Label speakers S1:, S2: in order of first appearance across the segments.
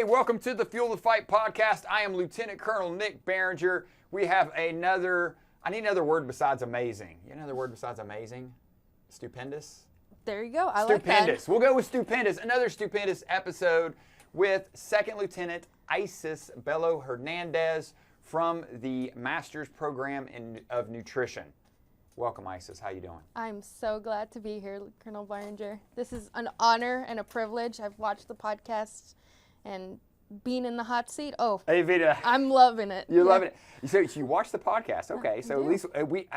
S1: welcome to the Fuel the Fight podcast. I am Lieutenant Colonel Nick Behringer. We have I need another word besides amazing. You know another word besides amazing? Stupendous?
S2: There you go. I like that.
S1: Stupendous. We'll go with stupendous. Another stupendous episode with Second Lieutenant Isis Bello Hernandez from the Master's Program of Nutrition. Welcome, Isis. How you doing? I'm
S2: so glad to be here, Colonel Behringer. This is an honor and a privilege. I've watched the podcast and being in the hot seat. Oh, I'm loving it.
S1: You're loving it. So you watch the podcast. Okay. So at least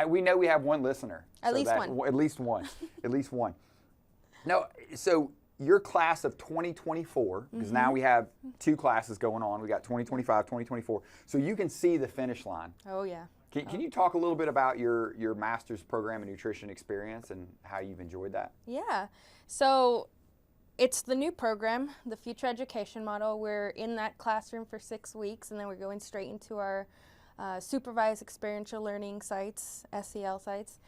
S1: we know we have one listener.
S2: At least one.
S1: At least one. At least one. No, so your class of 2024, because now we have two classes going on. We got 2025, 2024. So you can see the finish line.
S2: Oh, yeah.
S1: Can you talk a little bit about your master's program in nutrition experience and how you've enjoyed that?
S2: Yeah. So it's the new program, the future education model. We're in that classroom for 6 weeks, and then we're going straight into our supervised experiential learning sites, SEL sites,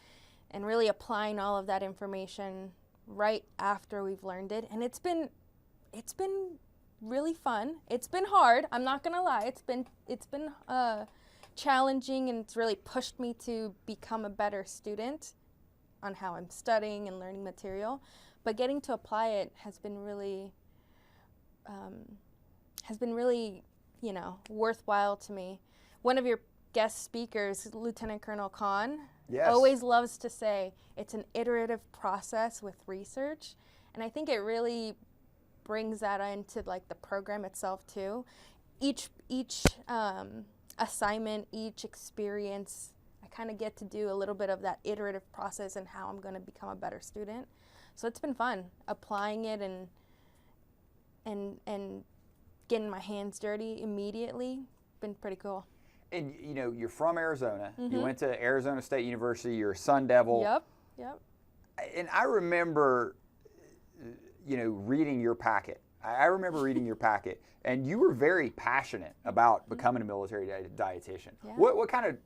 S2: and really applying all of that information right after we've learned it. And it's been really fun. It's been hard. I'm not gonna lie. It's been challenging, and it's really pushed me to become a better student on how I'm studying and learning material. But getting to apply it has been really, worthwhile to me. One of your guest speakers, Lieutenant Colonel Khan, always loves to say it's an iterative process with research, and I think it really brings that into like the program itself too. Each assignment, each experience, I kind of get to do a little bit of that iterative process and how I'm going to become a better student. So it's been fun applying it and getting my hands dirty immediately. Been pretty cool.
S1: And you know, you're from Arizona. You went to Arizona State University. You're a Sun Devil.
S2: Yep.
S1: And I remember, reading your packet. I remember reading your packet, and you were very passionate about becoming a military dietitian.
S2: Yeah.
S1: What kind of,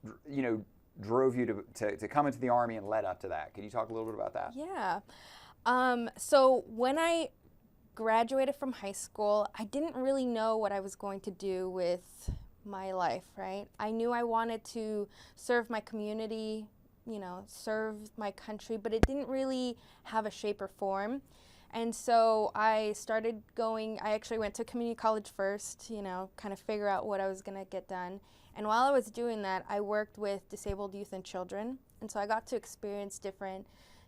S1: drove you to come into the Army and led up to that? Can you talk a little bit about that?
S2: Yeah. So when I graduated from high school, I didn't really know what I was going to do with my life, right? I knew I wanted to serve my community, serve my country, but it didn't really have a shape or form. And so I actually went to community college first, kind of figure out what I was going to get done. And while I was doing that, I worked with disabled youth and children. And so I got to experience different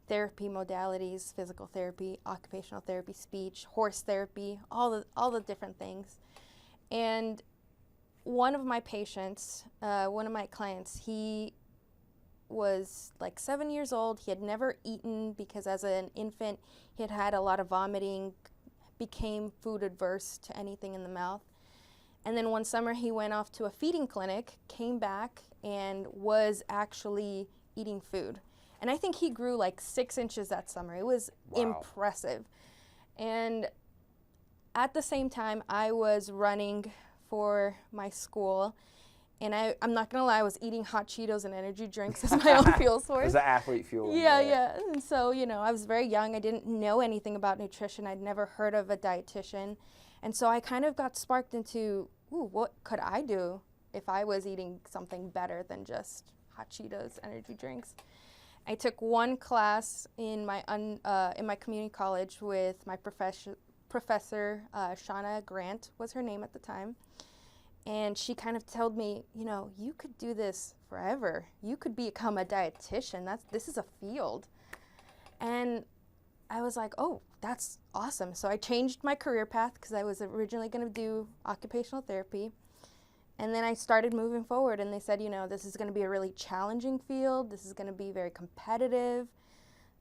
S2: therapy modalities, physical therapy, occupational therapy, speech, horse therapy, all the different things. And one of my patients, one of my clients, he was like 7 years old. He had never eaten because as an infant he had had a lot of vomiting, became food adverse to anything in the mouth. And then one summer he went off to a feeding clinic, came back, and was actually eating food. And I think he grew like 6 inches that summer. It was impressive. And at the same time, I was running for my school. And I'm not going to lie, I was eating hot Cheetos and energy drinks as my own fuel source.
S1: It was the athlete fuel.
S2: Yeah. And so, I was very young. I didn't know anything about nutrition. I'd never heard of a dietitian. And so I kind of got sparked into, what could I do if I was eating something better than just hot Cheetos, energy drinks? I took one class in my community college with my professor, Shauna Grant was her name at the time. And she kind of told me, you could do this forever. You could become a dietitian. This is a field. And I was like, oh, that's awesome. So I changed my career path because I was originally going to do occupational therapy. And then I started moving forward, and they said, this is going to be a really challenging field. This is going to be very competitive.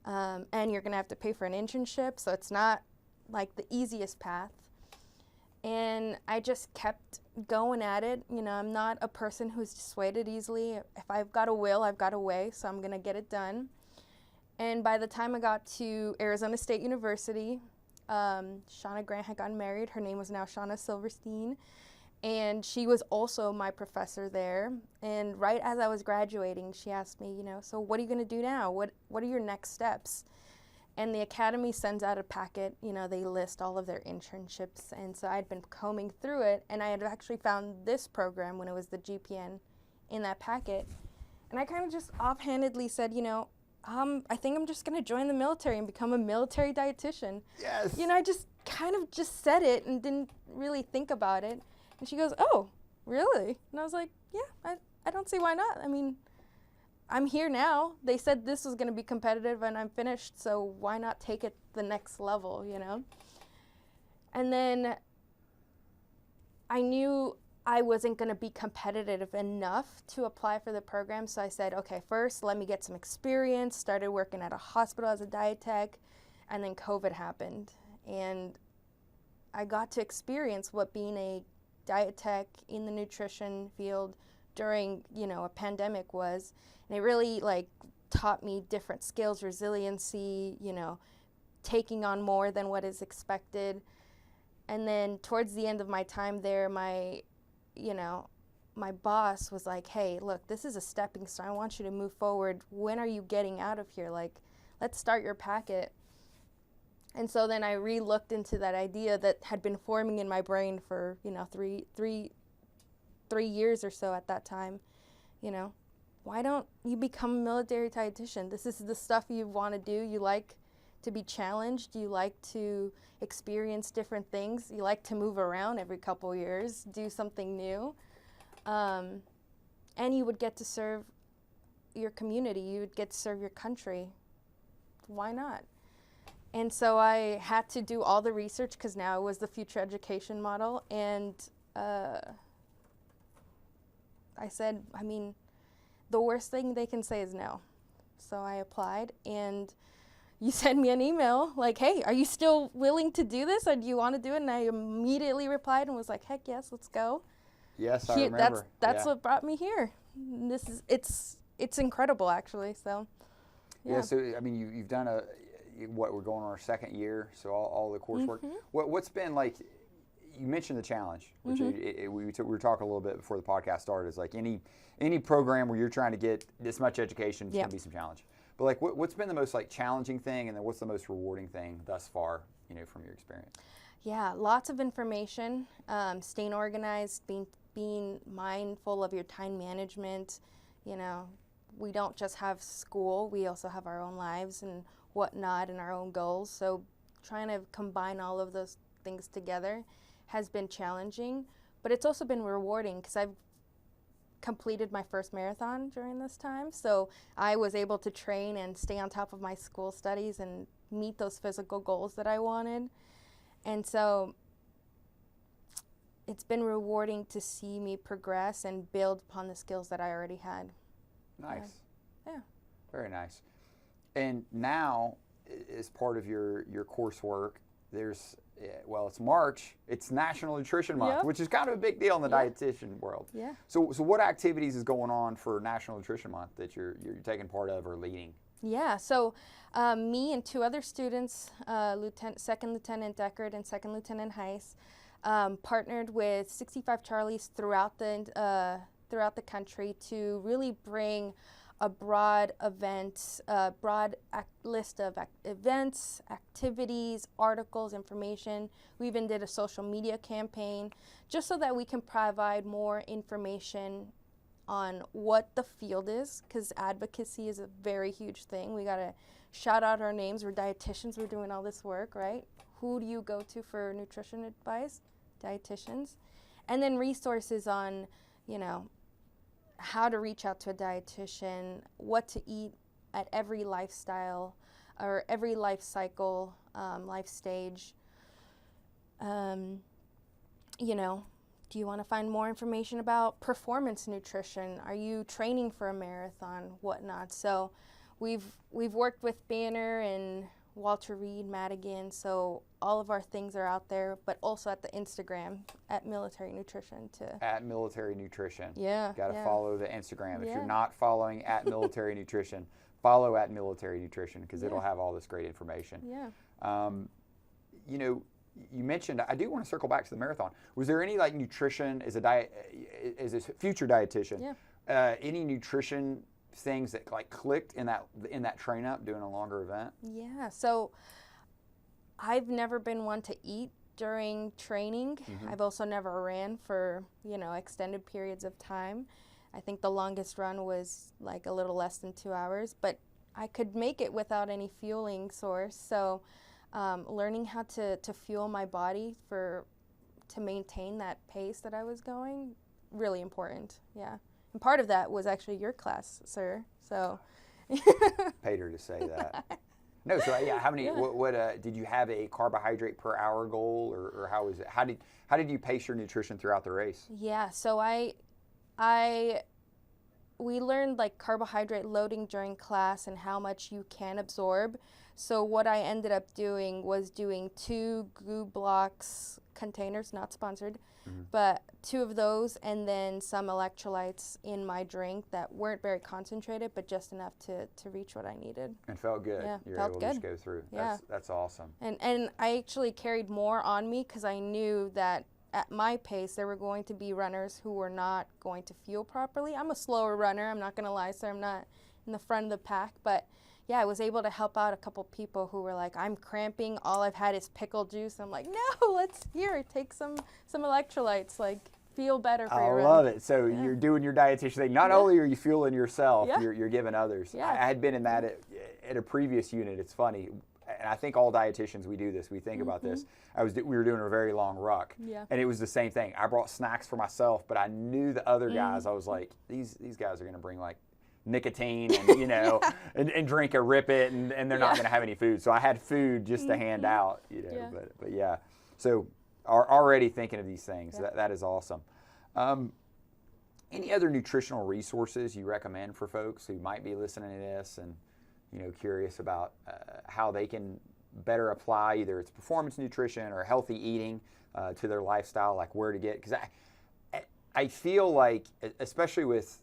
S2: And you're going to have to pay for an internship. So it's not like the easiest path. And I just kept going at it. I'm not a person who's dissuaded easily. If I've got a will, I've got a way, so I'm going to get it done. And by the time I got to Arizona State University, Shauna Grant had gotten married. Her name was now Shauna Silverstein. And she was also my professor there. And right as I was graduating, she asked me, so what are you going to do now? What are your next steps? And the academy sends out a packet, you know, they list all of their internships. And so I'd been combing through it, and I had actually found this program when it was the GPN in that packet. And I kind of just offhandedly said, you know, I think I'm just going to join the military and become a military dietitian.
S1: Yes.
S2: You know, I just kind of just said it and didn't really think about it. And she goes, oh, really? And I was like, yeah, I don't see why not. I mean, I'm here now. They said this was going to be competitive and I'm finished, so why not take it the next level, you know? And then I knew I wasn't going to be competitive enough to apply for the program, so I said, okay, first let me get some experience, started working at a hospital as a dietetic, and then COVID happened. And I got to experience what being a dietetic in the nutrition field during, you know, a pandemic was. And it really like taught me different skills, resiliency, you know, taking on more than what is expected. And then towards the end of my time there, my boss was like, hey, look, this is a stepping stone. I want you to move forward. When are you getting out of here? Like, let's start your packet. And so then I re-looked into that idea that had been forming in my brain for, you know, three years or so at that time. You know, why don't you become a military dietitian? This is the stuff you want to do. You like to be challenged. You like to experience different things. You like to move around every couple years, do something new. And you would get to serve your community. You would get to serve your country. Why not? And so I had to do all the research because now it was the future education model. And I said, I mean, the worst thing they can say is no. So I applied, and you sent me an email like, hey, are you still willing to do this, or do you want to do it? And I immediately replied and was like, heck yes, let's go.
S1: Yes, I remember.
S2: That's what brought me here. It's incredible, actually. So
S1: yeah. So I mean, you've done we're going on our second year, so all the coursework.
S2: Mm-hmm.
S1: What's been like? You mentioned the challenge, which we were talking a little bit before the podcast started. Is like any program where you're trying to get this much education, it's going to be some challenge. But like, what's been the most like challenging thing, and then what's the most rewarding thing thus far, you know, from your experience?
S2: Yeah, lots of information, staying organized, being mindful of your time management. You know, we don't just have school; we also have our own lives and whatnot, and our own goals. So, trying to combine all of those things together has been challenging, but it's also been rewarding because I've completed my first marathon during this time. So I was able to train and stay on top of my school studies and meet those physical goals that I wanted. And so it's been rewarding to see me progress and build upon the skills that I already had.
S1: Nice.
S2: Yeah.
S1: Very nice. And now, as part of your coursework, there's it's March. It's National Nutrition Month, which is kind of a big deal in the dietitian world.
S2: Yeah.
S1: So what activities is going on for National Nutrition Month that you're taking part of or leading?
S2: Yeah. So me and two other students, Second Lieutenant Deckard and Second Lieutenant Heiss, partnered with 65 Charlies throughout the country to really bring a broad list of events, activities, articles, information. We even did a social media campaign just so that we can provide more information on what the field is, because advocacy is a very huge thing. We gotta shout out our names. We're dietitians. We're doing all this work, right? Who do you go to for nutrition advice? Dietitians. And then resources on, you know, how to reach out to a dietitian, what to eat at every lifestyle or every life cycle, life stage. You know, do you want to find more information about performance nutrition? Are you training for a marathon, whatnot? So we've worked with Banner and Walter Reed, Madigan, so all of our things are out there, but also at the Instagram at Military Nutrition too.
S1: At Military Nutrition.
S2: Yeah.
S1: Got to follow the Instagram. If
S2: Yeah.
S1: you're not following at Military Nutrition, follow at Military Nutrition because it'll have all this great information.
S2: Yeah.
S1: You know, you mentioned, I do want to circle back to the marathon. Was there any like nutrition as a future dietitian?
S2: Yeah.
S1: Any nutrition things that like clicked in that train up doing a longer event?
S2: Yeah, so I've never been one to eat during training. I've also never ran for, extended periods of time. I think the longest run was like a little less than 2 hours, but I could make it without any fueling source. So learning how to fuel my body to maintain that pace that I was going, really important, yeah. And part of that was actually your class, sir, so.
S1: Paid her to say that. No, so yeah, how many, what did you have a carbohydrate per hour goal, or how was it? How did you pace your nutrition throughout the race?
S2: Yeah, so we learned like carbohydrate loading during class and how much you can absorb. So what I ended up doing was doing 2 Goo Blocks containers, not sponsored, but 2 of those, and then some electrolytes in my drink that weren't very concentrated, but just enough to reach what I needed.
S1: And felt good.
S2: Yeah,
S1: You're
S2: felt
S1: able
S2: good.
S1: to just go through. That's awesome.
S2: And I actually carried more on me because I knew that at my pace there were going to be runners who were not going to fuel properly. I'm a slower runner, I'm not going to lie, so I'm not in the front of the pack, but yeah, I was able to help out a couple people who were like, I'm cramping, all I've had is pickle juice. I'm like, no, take some electrolytes, like feel better for your run.
S1: I love it. So you're doing your dietitian thing. Not only are you fueling yourself, you're giving others.
S2: Yeah.
S1: I had been in that at a previous unit. It's funny. And I think all dietitians, we do this. We think about this. We were doing a very long ruck, and it was the same thing. I brought snacks for myself, but I knew the other guys. I was like, these guys are going to bring like nicotine and and drink a Rip It, and they're not going to have any food. So I had food just to hand out, But yeah, so are already thinking of these things. That is awesome. Any other nutritional resources you recommend for folks who might be listening to this and curious about how they can better apply either it's performance nutrition or healthy eating to their lifestyle, like where to get? Because I feel like, especially with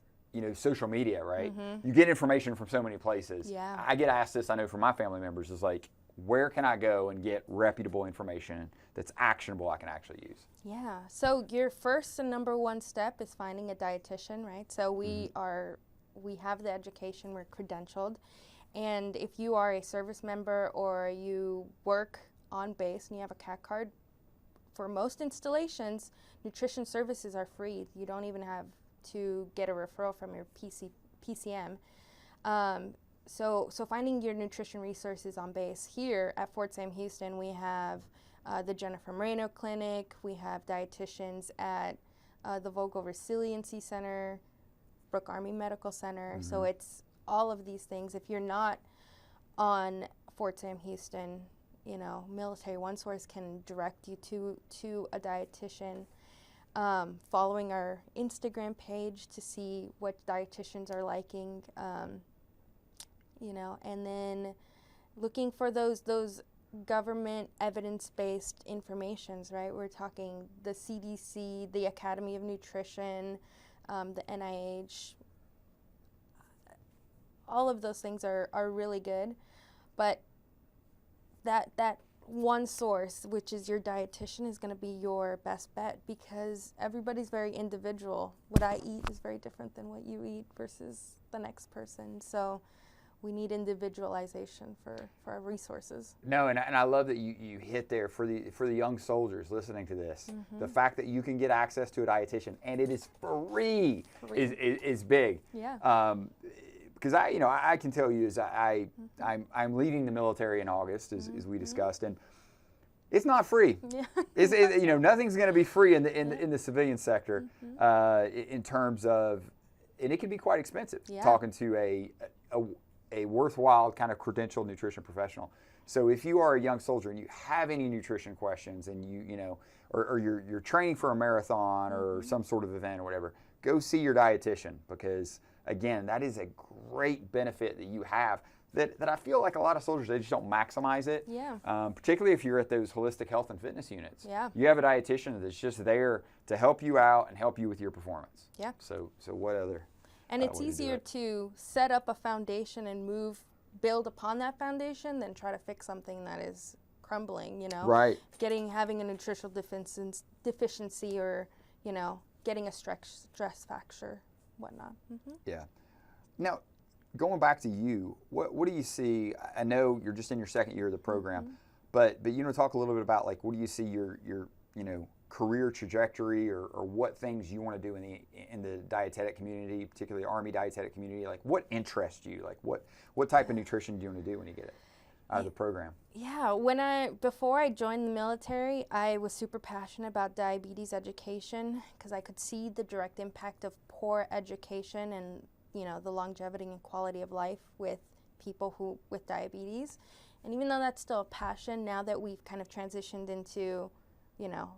S1: social media, right? You get information from so many places.
S2: Yeah.
S1: I get asked this, I know from my family members, is like, where can I go and get reputable information that's actionable I can actually use? Yeah.
S2: So your first and number one step is finding a dietitian, right? So we have the education, we're credentialed. And if you are a service member or you work on base and you have a CAC card, for most installations, nutrition services are free. You don't even have to get a referral from your PCM. So finding your nutrition resources on base. Here at Fort Sam Houston, we have the Jennifer Moreno Clinic. We have dietitians at the Vogel Resiliency Center, Brook Army Medical Center. So it's all of these things. If you're not on Fort Sam Houston, Military One Source can direct you to a dietitian. Following our Instagram page to see what dietitians are liking, and then looking for those government evidence-based informations, right? We're talking the CDC, the Academy of Nutrition, the NIH. All of those things are really good, but that one source, which is your dietitian, is going to be your best bet because everybody's very individual. What I eat is very different than what you eat versus the next person. So we need individualization for our resources. No, and I love that you hit there for the young soldiers listening to this. The fact that you can get access to a dietitian and it is free. Is big. Yeah. Because I can tell you I'm leaving the military in August as we discussed, and it's not free. Yeah. Nothing's going to be free in the civilian sector in terms of, and it can be quite expensive. Yeah. Talking to a worthwhile kind of credentialed nutrition professional. So if you are a young soldier and you have any nutrition questions and or you're training for a marathon or some sort of event or whatever, go see your dietitian because again, that is a great benefit that you have that I feel like a lot of soldiers, they just don't maximize it. Yeah. Particularly if you're at those holistic health and fitness units. Yeah. You have a dietitian that's just there to help you out and help you with your performance. Yeah. So what other? And it's easier to set up a foundation and build upon that foundation than try to fix something that is crumbling, Right. Having a nutritional deficiency or, getting a stress fracture, whatnot. Yeah. Now,
S1: going back to you, what do you see? I know you're just in your second year of the program, but talk a little bit about like what do you see your career trajectory or what things you want to do in the dietetic community, particularly Army dietetic community? Like what interests you? Like what type of nutrition do you want to do when you get it out of the program?
S2: Yeah, before I joined the military, I was super passionate about diabetes education because I could see the direct impact of poor education and the longevity and quality of life with people with diabetes. And even though that's still a passion, now that we've kind of transitioned into,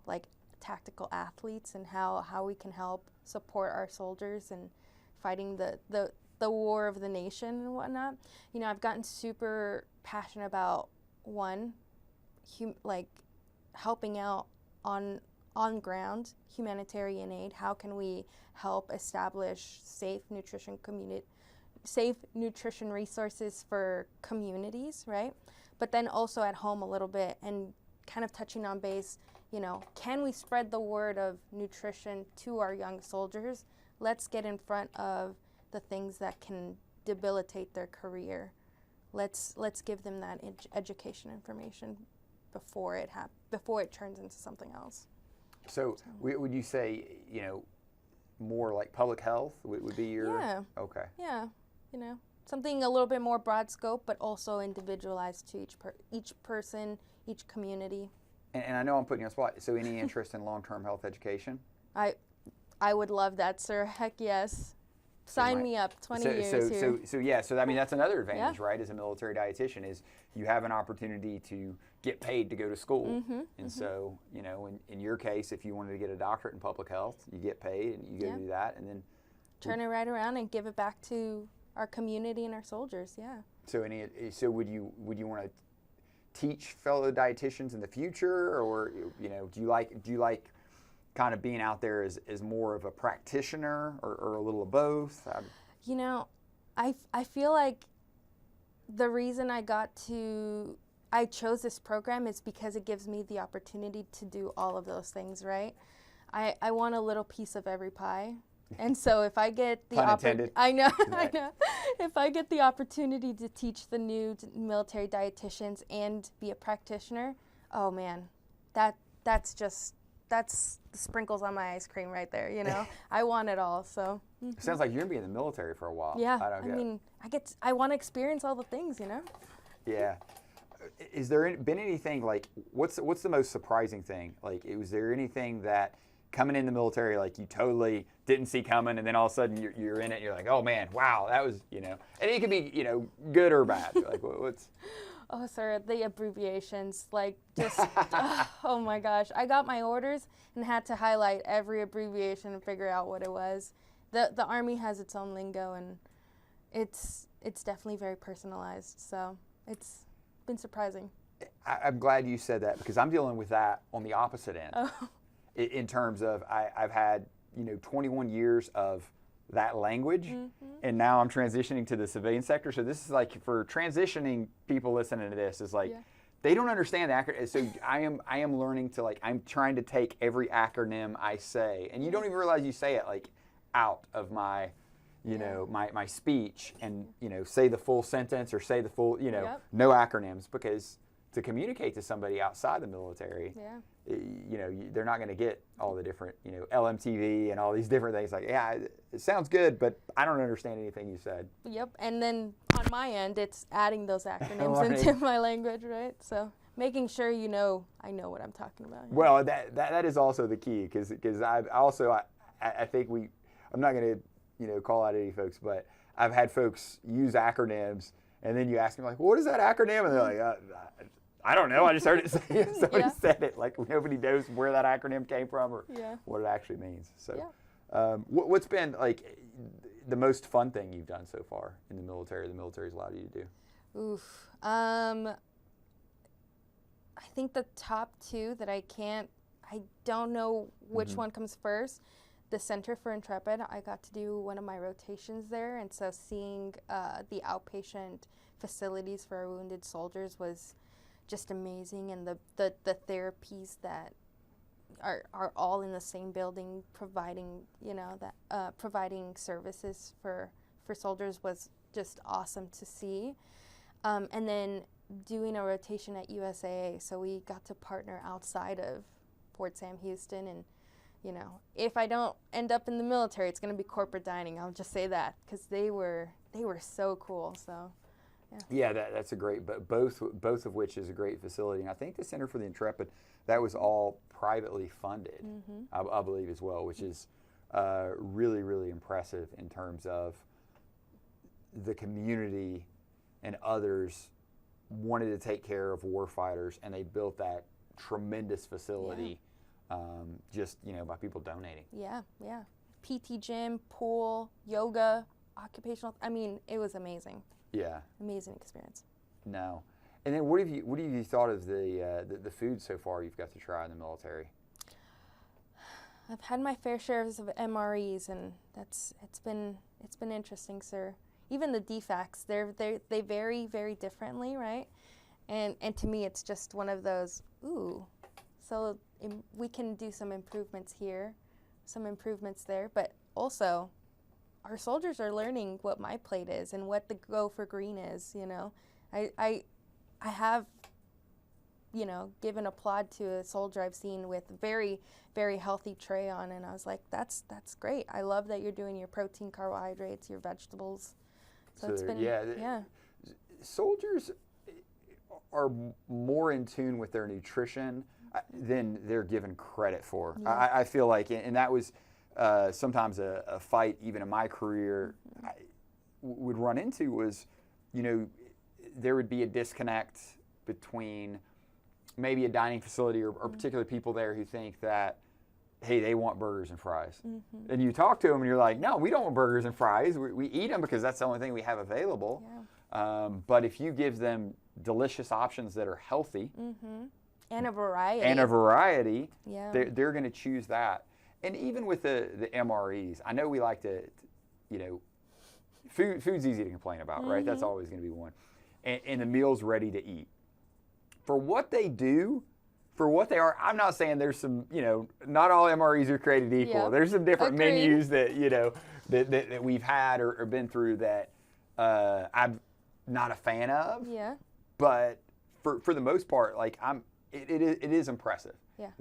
S2: like tactical athletes and how we can help support our soldiers and fighting the war of the nation and whatnot, I've gotten super passionate about like helping out on ground humanitarian aid. How can we help establish safe nutrition resources for communities, right? But then also at home a little bit and kind of touching on base, can we spread the word of nutrition to our young soldiers? Let's get in front of the things that can debilitate their career. Let's give them that education information before it turns into something else.
S1: So would you say, more like public health would be your...
S2: Yeah.
S1: Okay.
S2: Yeah, something a little bit more broad scope, but also individualized to each person, each community.
S1: And I know I'm putting you on the spot. So any interest in long-term health education?
S2: I would love that, sir. Heck yes. Sign me up. 20 years here.
S1: So I mean that's another advantage, right? As a military dietitian, is you have an opportunity to get paid to go to school, so in your case, if you wanted to get a doctorate in public health, you get paid and you go do that, and then
S2: turn it right around and give it back to our community and our soldiers. Yeah.
S1: So would you want to teach fellow dietitians in the future, or do you like kind of being out there as more of a practitioner or a little of both?
S2: I feel like the reason I chose this program is because it gives me the opportunity to do all of those things, right? I want a little piece of every pie. And so if I get the opportunity, I know. If I get the opportunity to teach the new military dietitians and be a practitioner, oh man, that's the sprinkles on my ice cream right there, I want it all, so.
S1: It sounds like you're going to be in the military for a while.
S2: Yeah, I want to experience all the things,
S1: Yeah. Is there been anything, like, what's the most surprising thing? Like, was there anything that coming in the military, like, you totally didn't see coming, and then all of a sudden you're in it, and you're like, oh man, wow, that was, and it could be, good or bad. Like, what's...
S2: Oh, sir, the abbreviations, like, just, oh my gosh. I got my orders and had to highlight every abbreviation and figure out what it was. The Army has its own lingo, and it's definitely very personalized, so it's been surprising.
S1: I'm glad you said that, because I'm dealing with that on the opposite end.
S2: Oh.
S1: In terms of, I've had, 21 years of that language, and now I'm transitioning to the civilian sector. So this is like, for transitioning people listening to this, is like, they don't understand the acronym. So I am learning to, like, I'm trying to take every acronym I say, and you don't even realize you say it, like, out of my, my speech, and, say the full sentence or say the full, no acronyms, because to communicate to somebody outside the military, they're not going to get all the different, LMTV and all these different things. Like, yeah, it sounds good, but I don't understand anything you said.
S2: Yep, and then on my end, it's adding those acronyms into my language, right? So making sure I know what I'm talking about.
S1: Well, that is also the key, because I think I'm not going to call out any folks, but I've had folks use acronyms, and then you ask them, like, what is that acronym? And they're like, I don't know. I just heard it say somebody said it. Like, nobody knows where that acronym came from or what it actually means. So, what's been, like, the most fun thing you've done so far in the military? The military's allowed you to do.
S2: Oof. I think the top two that I don't know which one comes first. The Center for Intrepid. I got to do one of my rotations there, and so seeing the outpatient facilities for our wounded soldiers was just amazing, and the therapies that are all in the same building, providing providing services for for soldiers was just awesome to see. And then doing a rotation at USAA, so we got to partner outside of Fort Sam Houston. And you know, if I don't end up in the military, it's going to be corporate dining. I'll just say that, because they were so cool. So
S1: yeah, that's a great, but both of which is a great facility. And I think the Center for the Intrepid, that was all privately funded, I believe as well, which is really, really impressive in terms of the community and others wanted to take care of warfighters, and they built that tremendous facility just, you know, by people donating.
S2: Yeah. PT gym, pool, yoga, occupational, I mean, it was amazing.
S1: Yeah.
S2: Amazing experience.
S1: No. And then what have you thought of the food so far you've got to try in the military?
S2: I've had my fair shares of MREs, and it's been interesting, sir. Even the DFACs, they vary very differently, right? And to me, it's just one of those, so we can do some improvements here, some improvements there, but also our soldiers are learning what my plate is and what the go for green is, you know. I have, you know, given applaud to a soldier I've seen with very, very healthy tray on, and I was like, that's great. I love that you're doing your protein, carbohydrates, your vegetables. So it's been,
S1: soldiers are more in tune with their nutrition than they're given credit for.
S2: Yeah.
S1: I feel like, and that was sometimes a fight even in my career I would run into was, you know, there would be a disconnect between maybe a dining facility or particular people there who think that, hey, they want burgers and fries. And you talk to them and you're like, no, we don't want burgers and fries. We eat them because that's the only thing we have available.
S2: Yeah.
S1: But if you give them delicious options that are healthy
S2: and a variety, yeah,
S1: they're going to choose that. And even with the MREs, I know we like to, you know, food's easy to complain about, right? That's always going to be one. And the meal's ready to eat. For what they do, for what they are, I'm not saying there's some, you know, not all MREs are created equal.
S2: Yep.
S1: There's some different
S2: Agreed.
S1: menus that, you know, that we've had or been through that I'm not a fan of.
S2: Yeah.
S1: But for the most part, like it is impressive.
S2: Yeah.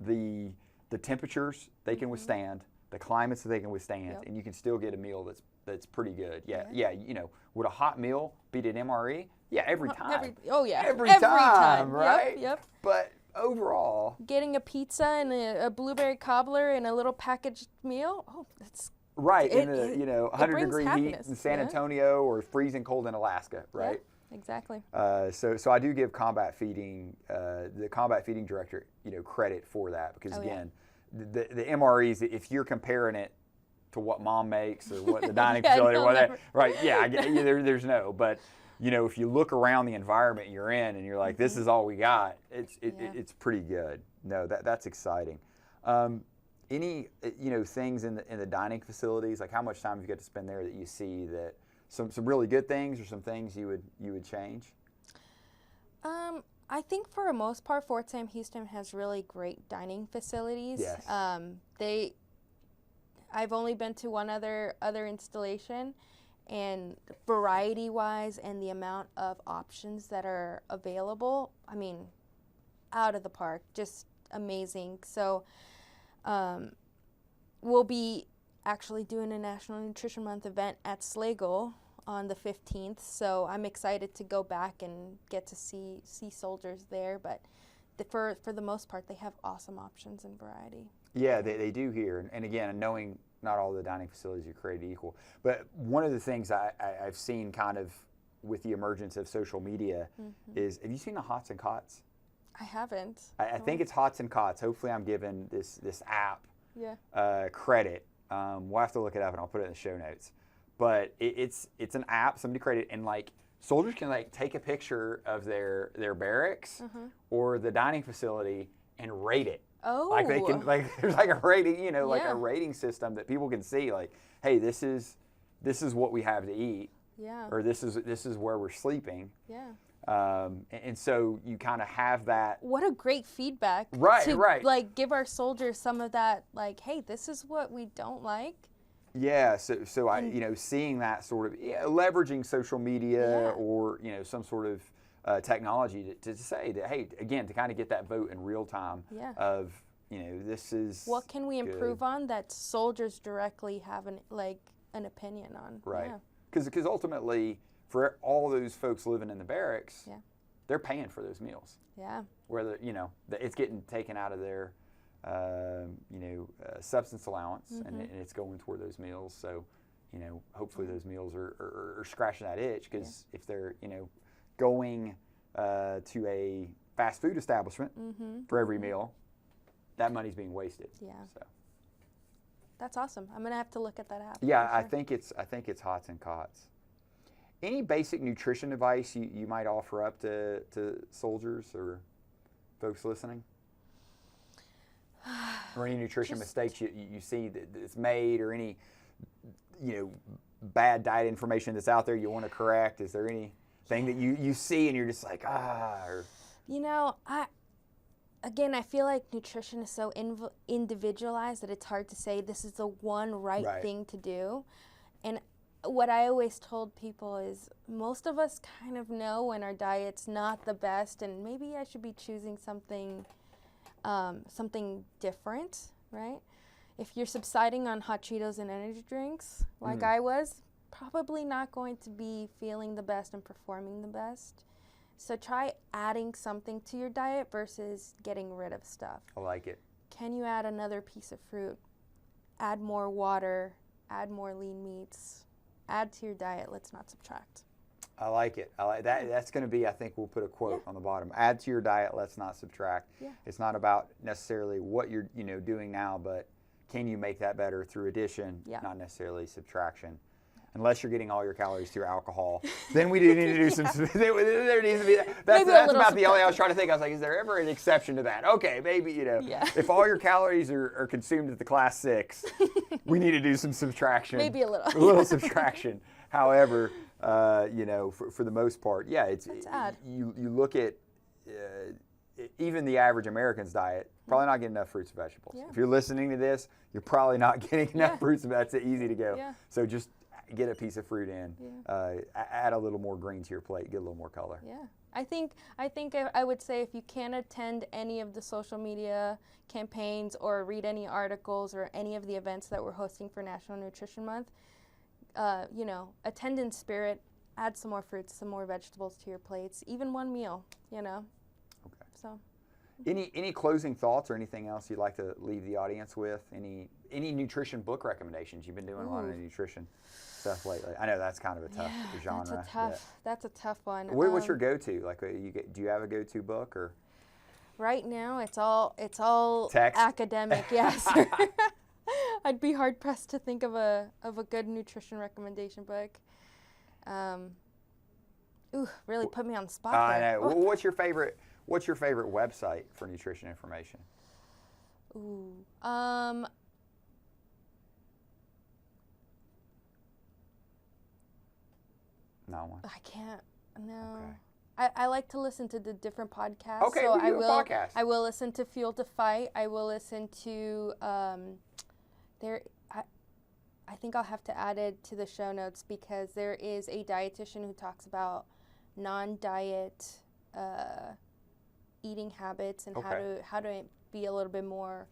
S1: The temperatures they can withstand, the climates that they can withstand, and you can still get a meal that's pretty good. Yeah. You know, would a hot meal beat an MRE? Yeah, every time. Every time, right?
S2: Yep.
S1: But overall,
S2: getting a pizza and a blueberry cobbler and a little packaged meal, that's
S1: right in the, you know, 100-degree heat in San
S2: Yeah.
S1: Antonio or freezing cold in Alaska, right?
S2: Yeah, exactly.
S1: So I do give combat feeding, the combat feeding director, you know, credit for that, because again, the MREs, if you're comparing it to what mom makes or what the dining facility or whatever, right? Yeah, I get, there's no, but you know, if you look around the environment you're in and you're like, this is all we got, it's pretty good. No, that's exciting. Any, you know, things in the dining facilities, like how much time you get to spend there that you see that some really good things or some things you would change?
S2: I think for the most part, Fort Sam Houston has really great dining facilities.
S1: Yes.
S2: I've only been to one other installation, and variety-wise and the amount of options that are available, I mean, out of the park, just amazing. So we'll be actually doing a National Nutrition Month event at Slagle on the 15th, so I'm excited to go back and get to see soldiers there. But for the most part, they have awesome options and variety.
S1: Yeah, they do here. And again, knowing not all the dining facilities are created equal. But one of the things I've seen kind of with the emergence of social media is, have you seen the Hots and Cots?
S2: I haven't.
S1: I think it's Hots and Cots. Hopefully I'm giving this app credit. We'll have to look it up and I'll put it in the show notes. But it's an app somebody created, and like soldiers can like take a picture of their barracks or the dining facility and rate it.
S2: Oh.
S1: Like they can, like there's like a rating, you know, like a rating system that people can see, like, hey, this is what we have to eat.
S2: Yeah.
S1: Or this is where we're sleeping.
S2: Yeah.
S1: And so you kind of have that.
S2: What a great feedback.
S1: Right,
S2: to,
S1: right.
S2: Like give our soldiers some of that, like, hey, this is what we don't like.
S1: Yeah, so I, seeing that sort of leveraging social media or some sort of technology to say that, hey, again, to kind of get that vote in real time of this is
S2: what can we improve on that soldiers directly have an opinion on.
S1: Right, because ultimately for all those folks living in the barracks, they're paying for those meals.
S2: Yeah,
S1: whether it's getting taken out of their substance allowance, and it's going toward those meals. So, hopefully those meals are scratching that itch, because if they're, going to a fast food establishment for every meal, that money's being wasted.
S2: Yeah.
S1: So.
S2: That's awesome. I'm gonna have to look at that app.
S1: Yeah, sure. I think it's HOTS and COTS. Any basic nutrition advice you might offer up to soldiers or folks listening? Or any nutrition mistakes you see that's made, or any bad diet information that's out there you want to correct? Is there anything that you see and you're just like, or...
S2: I feel like nutrition is so individualized that it's hard to say this is the one right thing to do. And what I always told people is most of us kind of know when our diet's not the best, and maybe I should be choosing something different, right? If you're subsiding on hot Cheetos and energy drinks, like I was, probably not going to be feeling the best and performing the best. So try adding something to your diet versus getting rid of stuff.
S1: I like it.
S2: Can you add another piece of fruit? Add more water, add more lean meats. Add to your diet, let's not subtract.
S1: I like it. I like that. That's going to be, I think we'll put a quote on the bottom. Add to your diet, let's not subtract.
S2: Yeah.
S1: It's not about necessarily what you're doing now, but can you make that better through addition, not necessarily subtraction. Unless you're getting all your calories through alcohol, then we do need to do some. There needs to be. That's about the only I was trying to think. I was like, is there ever an exception to that? Okay, maybe if all your calories are consumed at the class 6, we need to do some subtraction.
S2: Maybe a little.
S1: A little subtraction. However, for the most part, it's you look at even the average American's diet, probably not getting enough fruits and vegetables. Yeah. If you're listening to this, you're probably not getting enough fruits and vegetables. That's easy to go. Yeah. So just get a piece of fruit in, add a little more green to your plate, get a little more color.
S2: Yeah, I think I would say if you can't attend any of the social media campaigns or read any articles or any of the events that we're hosting for National Nutrition Month, attend in spirit, add some more fruits, some more vegetables to your plates, even one meal, Okay. So.
S1: Any closing thoughts or anything else you'd like to leave the audience with? Any nutrition book recommendations? You've been doing a lot of nutrition stuff lately. I know that's kind of a tough genre.
S2: That's a tough one.
S1: What's your go-to? Like, do you have a go-to book or?
S2: Right now, it's all
S1: text?
S2: Academic. Yes. I'd be hard pressed to think of a good nutrition recommendation book. Really put me on the spot there.
S1: I know. What's your favorite website for nutrition information? Not one.
S2: I can't. No. Okay. I like to listen to the different podcasts.
S1: Okay, so podcast.
S2: I will listen to Fuel to Fight. I will listen to I think I'll have to add it to the show notes, because there is a dietitian who talks about non-diet eating habits and how to be a little bit more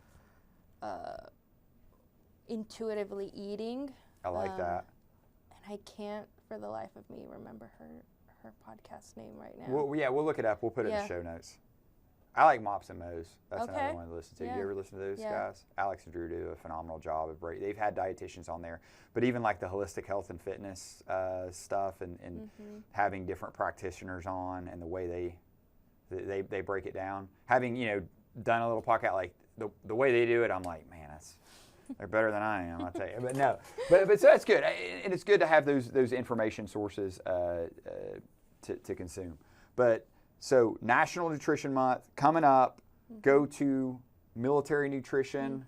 S2: intuitively eating.
S1: I like that.
S2: And I can't for the life of me remember her podcast name right now.
S1: Well, we'll look it up. We'll put it in the show notes. I like Mops and Mo's. That's another one to listen to. You ever listen to those guys? Alex and Drew do a phenomenal job. They've had dietitians on there, but even like the holistic health and fitness stuff, and having different practitioners on, and the way they break it down. Having done a little podcast, like the way they do it, I'm like, man, they're better than I am. I'll tell you. But no, but so that's good, and it's good to have those information sources to consume. But so National Nutrition Month coming up. Go to Military Nutrition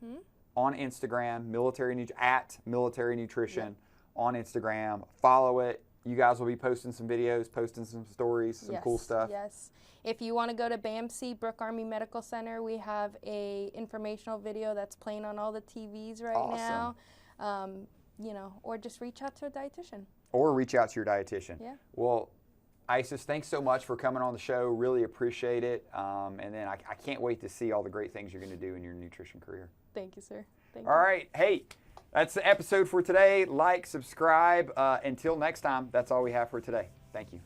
S1: on Instagram, at Military Nutrition on Instagram. Follow it. You guys will be posting some videos, posting some stories, some cool stuff.
S2: Yes. If you want to go to BAMC, Brook Army Medical Center, we have a informational video that's playing on all the TVs right now. or just reach out to a dietitian.
S1: Or reach out to your dietitian.
S2: Yeah.
S1: Well, Isis, thanks so much for coming on the show. Really appreciate it. And then I can't wait to see all the great things you're going to do in your nutrition career.
S2: Thank you, sir. Thank
S1: All
S2: you.
S1: right. Hey, that's the episode for today. Like, subscribe. Until next time, that's all we have for today. Thank you.